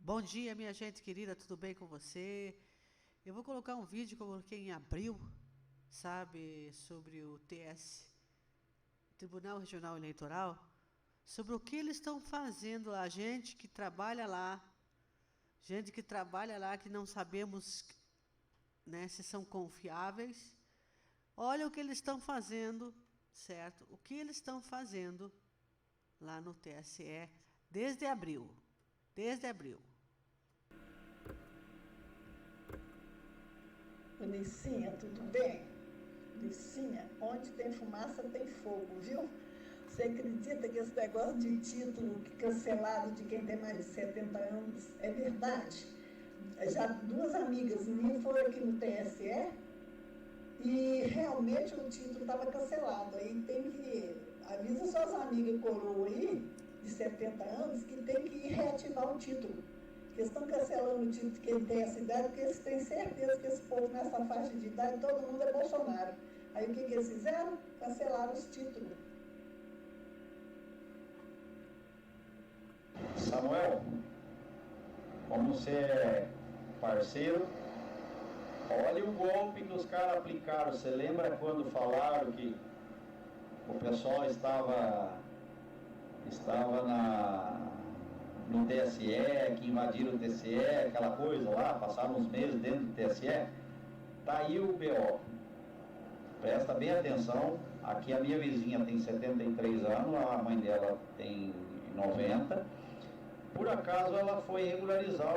Bom dia, minha gente querida, tudo bem com você? Eu vou colocar um vídeo que eu coloquei em abril, sabe, sobre o TS, Tribunal Regional Eleitoral, sobre o que eles estão fazendo lá, gente que trabalha lá, que não sabemos, né, se são confiáveis. Olha o que eles estão fazendo, certo? O que eles estão fazendo lá no TSE desde abril. Desde abril. Licinha, tudo bem? Licinha, onde tem fumaça tem fogo, viu? Você acredita que esse negócio de título cancelado de quem tem mais de 70 anos é verdade? Já duas amigas minhas foram aqui no TSE e realmente o título estava cancelado. Aí tem que... Avisa suas amigas coroa aí, de 70 anos, que tem que ir reativar o título. Eles estão cancelando o título de quem tem essa idade, porque eles têm certeza que esse povo nessa faixa de idade, todo mundo é Bolsonaro. Aí o que eles fizeram? Cancelaram os títulos. Samuel, como você é parceiro, olha o golpe que os caras aplicaram. Você lembra quando falaram que o pessoal estava no TSE, que invadiram o TSE, aquela coisa lá, passaram uns meses dentro do TSE? Tá aí o BO. Presta bem atenção. Aqui a minha vizinha tem 73 anos, a mãe dela tem 90. Por acaso ela foi regularizar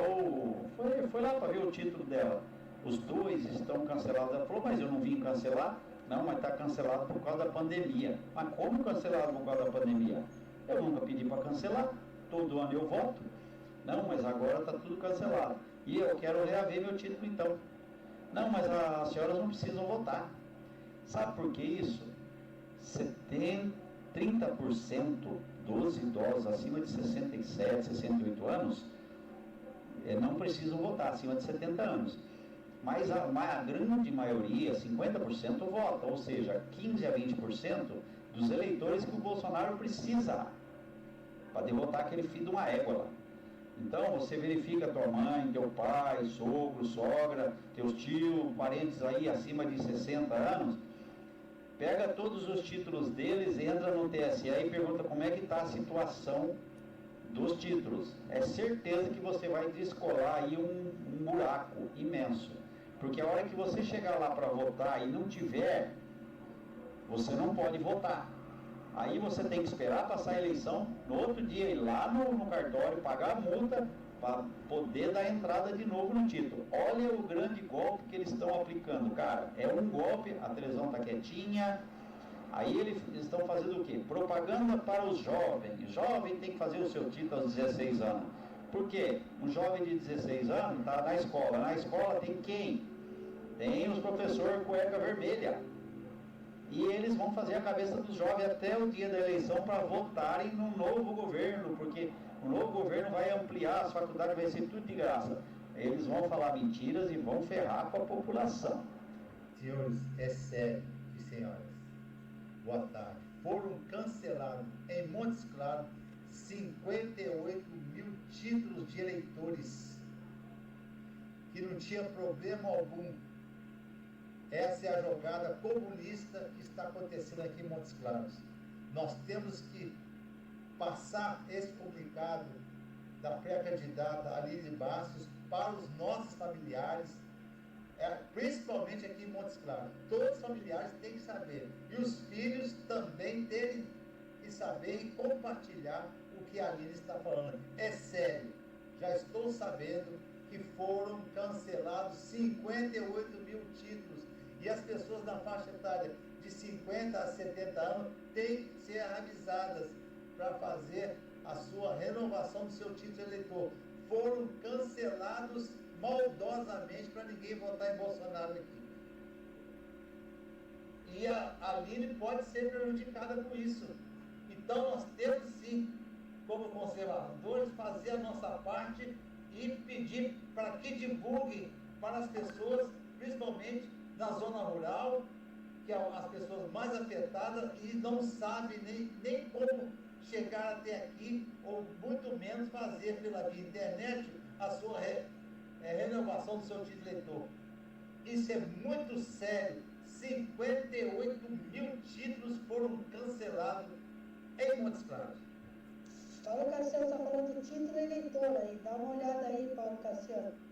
foi lá para ver o título dela. Os dois estão cancelados. Ela falou, mas eu não vim cancelar. Não, mas está cancelado por causa da pandemia. Mas como cancelado por causa da pandemia? Eu nunca pedi para cancelar. Todo ano eu voto. Não, mas agora está tudo cancelado. E eu quero reaver meu título então. Não, mas as senhoras não precisam votar. Sabe por que isso? 30% dos idosos acima de 67, 68 anos não precisam votar, acima de 70 anos. Mas a grande maioria, 50%, vota, ou seja, 15 a 20% dos eleitores que o Bolsonaro precisa para derrotar aquele filho de uma égua. Então você verifica tua mãe, teu pai, sogro, sogra, teus tios, parentes aí acima de 60 anos, pega todos os títulos deles, entra no TSE e pergunta como é que está a situação dos títulos. É certeza que você vai descolar aí um buraco imenso. Porque a hora que você chegar lá para votar e não tiver, você não pode votar. Aí você tem que esperar passar a eleição, no outro dia ir lá no cartório, pagar a multa, para poder dar entrada de novo no título. Olha o grande golpe que eles estão aplicando, cara. É um golpe, a televisão está quietinha. Aí eles estão fazendo o quê? Propaganda para os jovens. Jovem tem que fazer o seu título aos 16 anos. Por quê? Um jovem de 16 anos está na escola. Na escola tem quem? Tem os professores cueca vermelha. E eles vão fazer a cabeça dos jovens até o dia da eleição para votarem no novo governo, porque o novo governo vai ampliar, as faculdades vai ser tudo de graça. Eles vão falar mentiras e vão ferrar com a população. Senhores, é sério e senhoras, boa tarde. Foram cancelados em Montes Claros 58 mil títulos de eleitores, que não tinha problema algum. Essa é a jogada populista que está acontecendo aqui em Montes Claros. Nós temos que passar esse comunicado da pré-candidata Aline Bastos para os nossos familiares, principalmente aqui em Montes Claros. Todos os familiares têm que saber. E os filhos também têm que saber e compartilhar o que a Aline está falando. É sério. Já estou sabendo que foram cancelados 58 mil títulos. E as pessoas da faixa etária de 50 a 70 anos têm que ser avisadas para fazer a sua renovação do seu título de eleitor. Foram cancelados maldosamente para ninguém votar em Bolsonaro aqui. E a Aline pode ser prejudicada com isso. Então nós temos sim, como conservadores, fazer a nossa parte e pedir para que divulguem para as pessoas, principalmente na zona rural, que é as pessoas mais afetadas e não sabem nem como chegar até aqui, ou muito menos fazer pela via internet a sua renovação do seu título de eleitor. Isso é muito sério. 58 mil títulos foram cancelados em Montes Claros. Paulo Cassiano está falando de título eleitor aí. Dá uma olhada aí, Paulo Cassiano.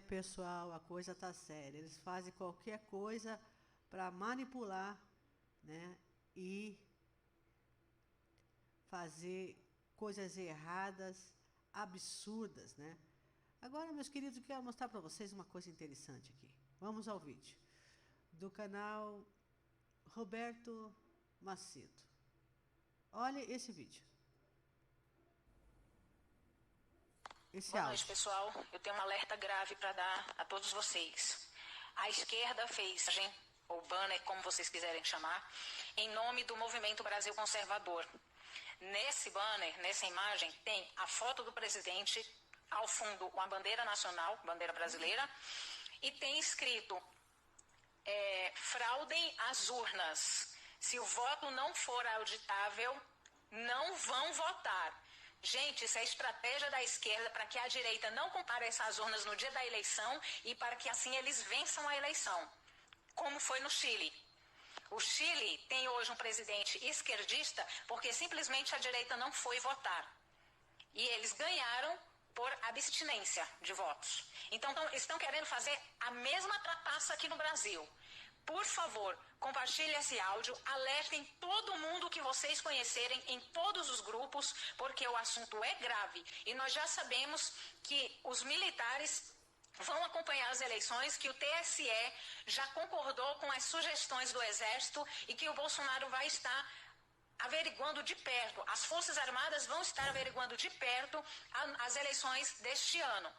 Pessoal, a coisa tá séria. Eles fazem qualquer coisa para manipular, né? E fazer coisas erradas, absurdas, né? Agora, meus queridos, eu quero mostrar para vocês uma coisa interessante aqui. Vamos ao vídeo do canal Roberto Macedo. Olha esse vídeo. Boa noite, pessoal. Eu tenho um alerta grave para dar a todos vocês. A esquerda fez, ou banner, como vocês quiserem chamar, em nome do Movimento Brasil Conservador. Nesse banner, nessa imagem, tem a foto do presidente, ao fundo uma bandeira nacional, bandeira brasileira, e tem escrito, fraudem as urnas. Se o voto não for auditável, não vão votar. Gente, isso é estratégia da esquerda para que a direita não compareça às urnas no dia da eleição e para que assim eles vençam a eleição, como foi no Chile. O Chile tem hoje um presidente esquerdista porque simplesmente a direita não foi votar. E eles ganharam por abstinência de votos. Então, estão querendo fazer a mesma trapaça aqui no Brasil. Por favor, compartilhe esse áudio, alertem todo mundo que vocês conhecerem em todos os grupos, porque o assunto é grave. E nós já sabemos que os militares vão acompanhar as eleições, que o TSE já concordou com as sugestões do Exército e que o Bolsonaro vai estar averiguando de perto, as Forças Armadas vão estar averiguando de perto as eleições deste ano.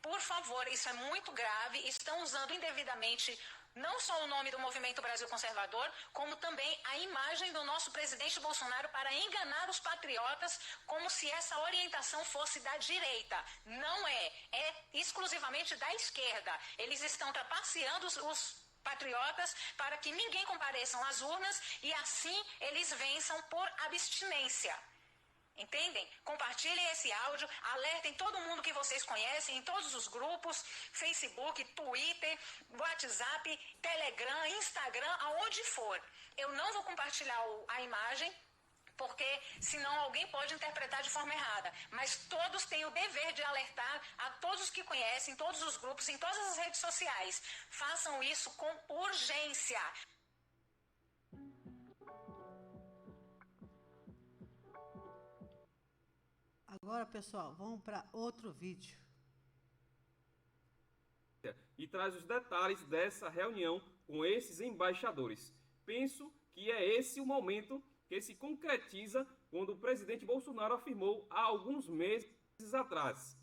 Por favor, isso é muito grave, estão usando indevidamente não só o nome do Movimento Brasil Conservador, como também a imagem do nosso presidente Bolsonaro para enganar os patriotas, como se essa orientação fosse da direita. Não é, é exclusivamente da esquerda. Eles estão trapaceando os patriotas para que ninguém compareçam às urnas e assim eles vençam por abstinência. Entendem? Compartilhem esse áudio, alertem todo mundo que vocês conhecem em todos os grupos, Facebook, Twitter, WhatsApp, Telegram, Instagram, aonde for. Eu não vou compartilhar a imagem, porque senão alguém pode interpretar de forma errada. Mas todos têm o dever de alertar a todos os que conhecem, em todos os grupos, em todas as redes sociais. Façam isso com urgência. Agora, pessoal, vamos para outro vídeo. E traz os detalhes dessa reunião com esses embaixadores. Penso que é esse o momento que se concretiza quando o presidente Bolsonaro afirmou há alguns meses atrás: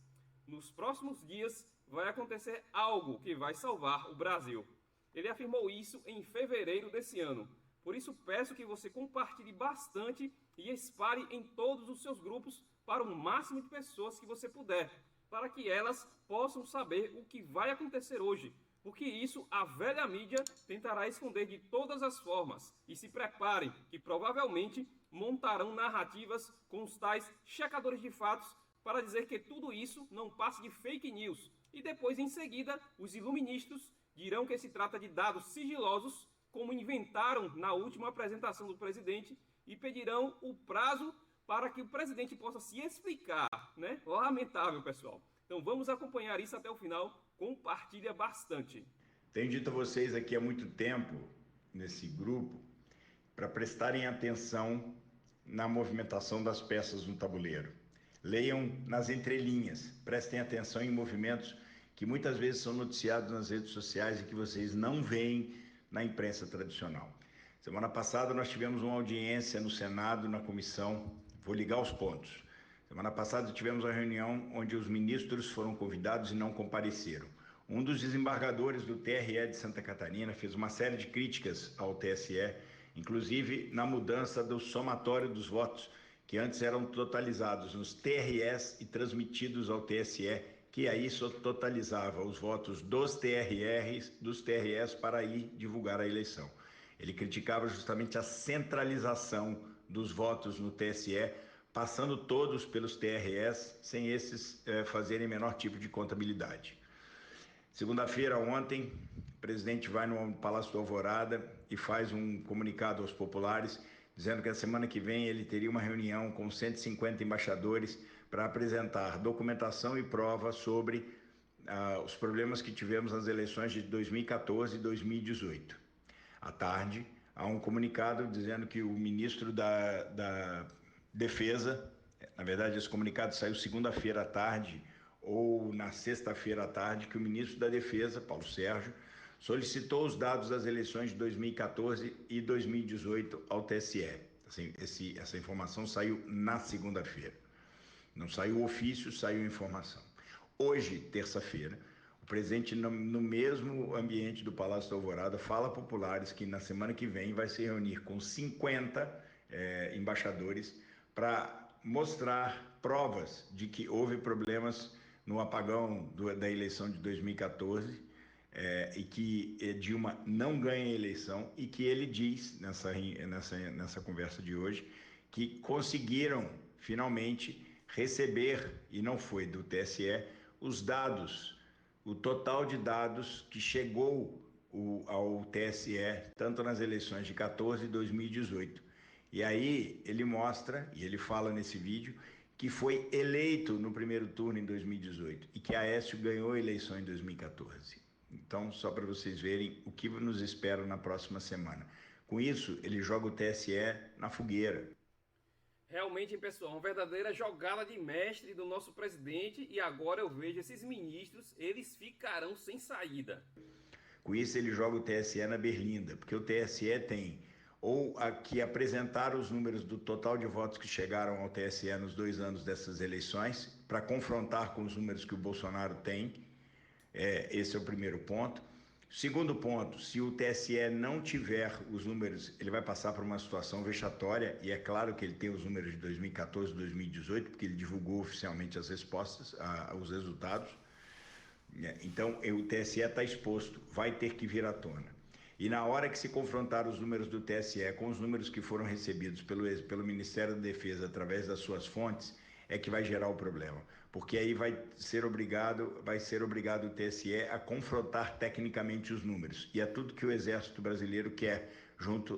nos próximos dias vai acontecer algo que vai salvar o Brasil. Ele afirmou isso em fevereiro desse ano. Por isso peço que você compartilhe bastante e espalhe em todos os seus grupos para o máximo de pessoas que você puder, para que elas possam saber o que vai acontecer hoje, porque isso a velha mídia tentará esconder de todas as formas. E se preparem, que provavelmente montarão narrativas com os tais checadores de fatos para dizer que tudo isso não passa de fake news. E depois, em seguida, os iluministas dirão que se trata de dados sigilosos, como inventaram na última apresentação do presidente, e pedirão o prazo para que o presidente possa se explicar, né? Lamentável, pessoal. Então vamos acompanhar isso até o final. Compartilha bastante. Tenho dito a vocês aqui há muito tempo, nesse grupo, para prestarem atenção na movimentação das peças no tabuleiro. Leiam nas entrelinhas, prestem atenção em movimentos que muitas vezes são noticiados nas redes sociais e que vocês não veem na imprensa tradicional. Semana passada nós tivemos uma audiência no Senado, na comissão. Vou ligar os pontos. Semana passada tivemos uma reunião onde os ministros foram convidados e não compareceram. Um dos desembargadores do TRE de Santa Catarina fez uma série de críticas ao TSE, inclusive na mudança do somatório dos votos, que antes eram totalizados nos TREs e transmitidos ao TSE, que aí só totalizava os votos dos TRS para ir divulgar a eleição. Ele criticava justamente a centralização dos votos no TSE, passando todos pelos TRS, sem esses fazerem menor tipo de contabilidade. Segunda-feira, ontem, o presidente vai no Palácio do Alvorada e faz um comunicado aos populares, dizendo que a semana que vem ele teria uma reunião com 150 embaixadores para apresentar documentação e prova sobre os problemas que tivemos nas eleições de 2014 e 2018. À tarde, há um comunicado dizendo que o ministro da Defesa, na verdade esse comunicado saiu segunda-feira à tarde ou na sexta-feira à tarde, que o ministro da Defesa, Paulo Sérgio, solicitou os dados das eleições de 2014 e 2018 ao TSE. Assim, essa informação saiu na segunda-feira. Não saiu ofício, saiu informação. Hoje, terça-feira, o presidente, no mesmo ambiente do Palácio da Alvorada, fala a populares que na semana que vem vai se reunir com 50 embaixadores para mostrar provas de que houve problemas no apagão da eleição de 2014 e que Dilma não ganha a eleição, e que ele diz nessa conversa de hoje que conseguiram finalmente receber, e não foi do TSE, os dados, o total de dados que chegou ao TSE, tanto nas eleições de 14 e 2018. E aí ele mostra, e ele fala nesse vídeo, que foi eleito no primeiro turno em 2018 e que Aécio ganhou a eleição em 2014. Então, só para vocês verem o que nos espera na próxima semana. Com isso, ele joga o TSE na fogueira. Realmente, pessoal, uma verdadeira jogada de mestre do nosso presidente, e agora eu vejo esses ministros, eles ficarão sem saída. Com isso, ele joga o TSE na berlinda, porque o TSE tem ou que apresentar os números do total de votos que chegaram ao TSE nos 2 anos dessas eleições, para confrontar com os números que o Bolsonaro tem. Esse é o primeiro ponto. Segundo ponto, se o TSE não tiver os números, ele vai passar por uma situação vexatória, e é claro que ele tem os números de 2014 e 2018, porque ele divulgou oficialmente as respostas, os resultados. Então, o TSE está exposto, vai ter que vir à tona. E na hora que se confrontar os números do TSE com os números que foram recebidos pelo Ministério da Defesa através das suas fontes, é que vai gerar o problema. Porque aí vai ser obrigado o TSE a confrontar tecnicamente os números. E é tudo que o Exército Brasileiro quer,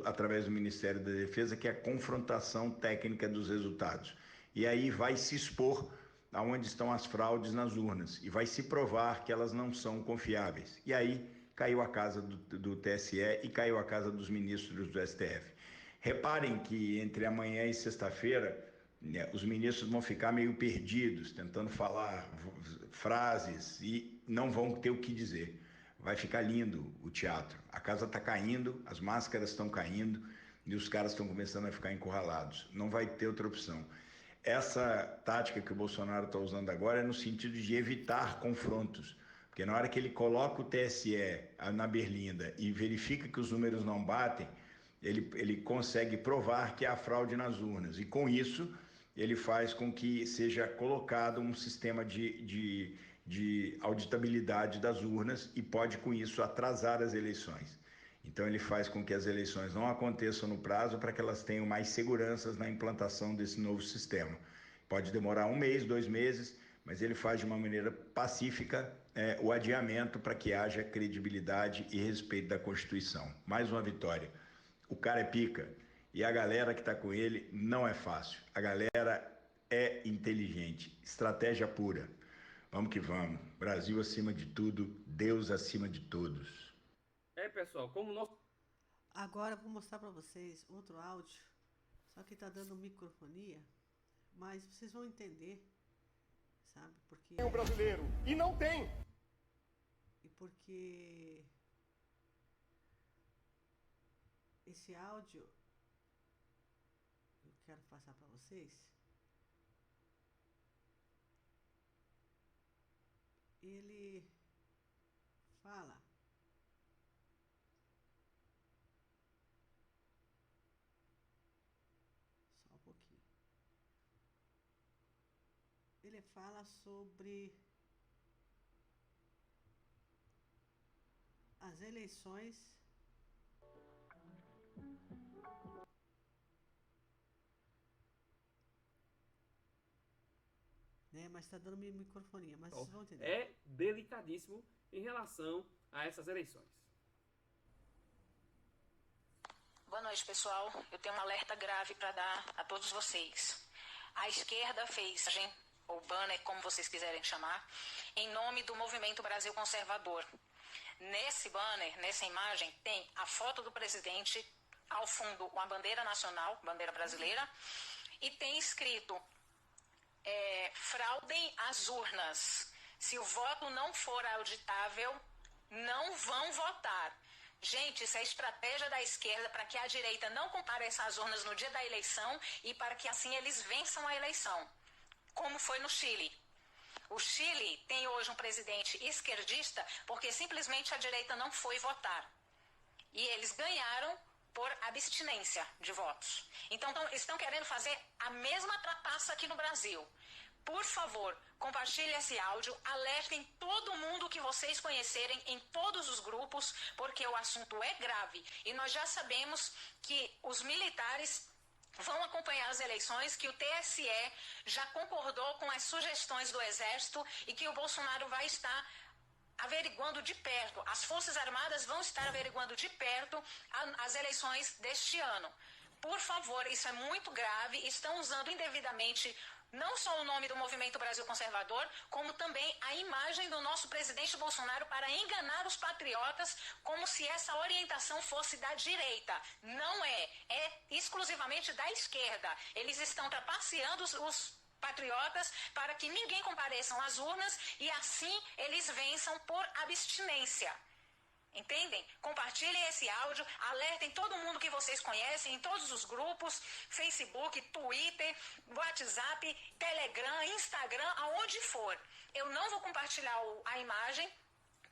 através do Ministério da Defesa, que é a confrontação técnica dos resultados. E aí vai se expor aonde estão as fraudes nas urnas, e vai se provar que elas não são confiáveis. E aí caiu a casa do TSE e caiu a casa dos ministros do STF. Reparem que entre amanhã e sexta-feira, os ministros vão ficar meio perdidos, tentando falar frases e não vão ter o que dizer. Vai ficar lindo o teatro. A casa está caindo, as máscaras estão caindo e os caras estão começando a ficar encurralados. Não vai ter outra opção. Essa tática que o Bolsonaro está usando agora é no sentido de evitar confrontos. Porque na hora que ele coloca o TSE na berlinda e verifica que os números não batem, ele consegue provar que há fraude nas urnas. E com isso, ele faz com que seja colocado um sistema de auditabilidade das urnas e pode, com isso, atrasar as eleições. Então, ele faz com que as eleições não aconteçam no prazo para que elas tenham mais seguranças na implantação desse novo sistema. Pode demorar 1 mês, 2 meses, mas ele faz de uma maneira pacífica o adiamento para que haja credibilidade e respeito da Constituição. Mais uma vitória. O cara é pica e a galera que está com ele não é fácil. A galera é inteligente, estratégia pura. Vamos que vamos. Brasil acima de tudo, Deus acima de todos. Pessoal, como nós... Agora vou mostrar para vocês outro áudio, só que está dando microfonia, mas vocês vão entender, sabe? Porque é um brasileiro e não tem. E porque esse áudio eu quero passar para vocês. Ele fala só um pouquinho. Ele fala sobre as eleições né? Mas está dando microfonia, mas vocês vão entender. É delicadíssimo em relação a essas eleições. Boa noite, pessoal. Eu tenho um alerta grave para dar a todos vocês. A esquerda fez, ou banner, como vocês quiserem chamar, em nome do Movimento Brasil Conservador. Nesse banner, nessa imagem, tem a foto do presidente, ao fundo uma bandeira nacional, bandeira brasileira, e tem escrito: fraudem as urnas. Se o voto não for auditável, não vão votar. Gente, isso é estratégia da esquerda para que a direita não compareça às urnas no dia da eleição e para que assim eles vençam a eleição, como foi no Chile. O Chile tem hoje um presidente esquerdista porque simplesmente a direita não foi votar. E eles ganharam por abstinência de votos. Então, estão querendo fazer a mesma trapaça aqui no Brasil. Por favor, compartilhe esse áudio, alertem todo mundo que vocês conhecerem em todos os grupos, porque o assunto é grave. E nós já sabemos que os militares vão acompanhar as eleições, que o TSE já concordou com as sugestões do Exército e que o Bolsonaro vai estar averiguando de perto, as Forças Armadas vão estar averiguando de perto as eleições deste ano. Por favor, isso é muito grave, estão usando indevidamente não só o nome do Movimento Brasil Conservador, como também a imagem do nosso presidente Bolsonaro para enganar os patriotas, como se essa orientação fosse da direita. Não é, é exclusivamente da esquerda. Eles estão trapaceando os patriotas para que ninguém compareçam às urnas e assim eles vençam por abstinência. Entendem? Compartilhem esse áudio, alertem todo mundo que vocês conhecem em todos os grupos, Facebook, Twitter, WhatsApp, Telegram, Instagram, aonde for. Eu não vou compartilhar a imagem,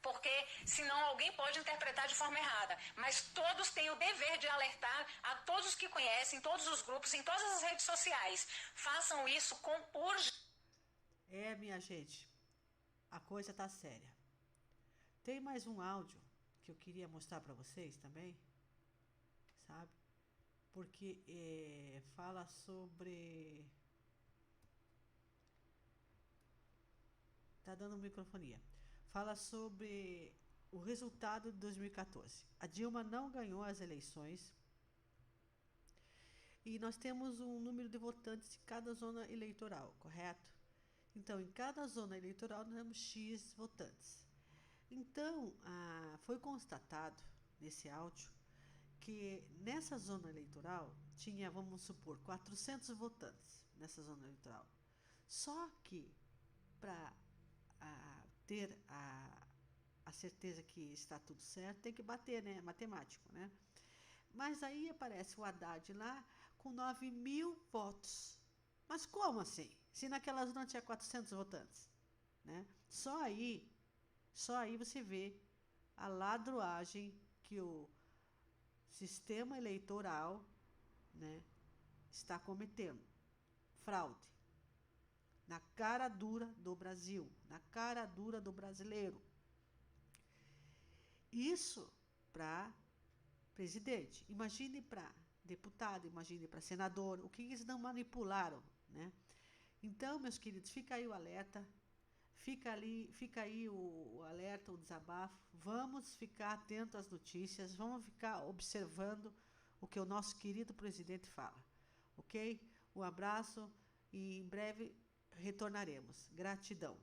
porque senão alguém pode interpretar de forma errada. Mas todos têm o dever de alertar a todos os que conhecem, em todos os grupos, em todas as redes sociais. Façam isso com urgência. Minha gente, a coisa tá séria. Tem mais um áudio que eu queria mostrar para vocês também, sabe? Porque fala sobre... Tá dando microfonia. Fala sobre o resultado de 2014. A Dilma não ganhou as eleições e nós temos um número de votantes de cada zona eleitoral, correto? Então, em cada zona eleitoral nós temos X votantes. Então, foi constatado nesse áudio que nessa zona eleitoral tinha, vamos supor, 400 votantes nessa zona eleitoral. Só que para ter a certeza que está tudo certo, tem que bater, né? Matemático, né? Mas aí aparece o Haddad lá com 9.000 votos. Mas como assim? Se naquela zona tinha 400 votantes, né? Só aí você vê a ladroagem que o sistema eleitoral, né, está cometendo. Fraude. Na cara dura do Brasil, na cara dura do brasileiro. Isso para presidente. Imagine para deputado, imagine para senador, o que eles não manipularam, né? Então, meus queridos, fica aí o alerta. Fica aí o alerta, o desabafo. Vamos ficar atentos às notícias, vamos ficar observando o que o nosso querido presidente fala. Ok? Um abraço e em breve retornaremos. Gratidão.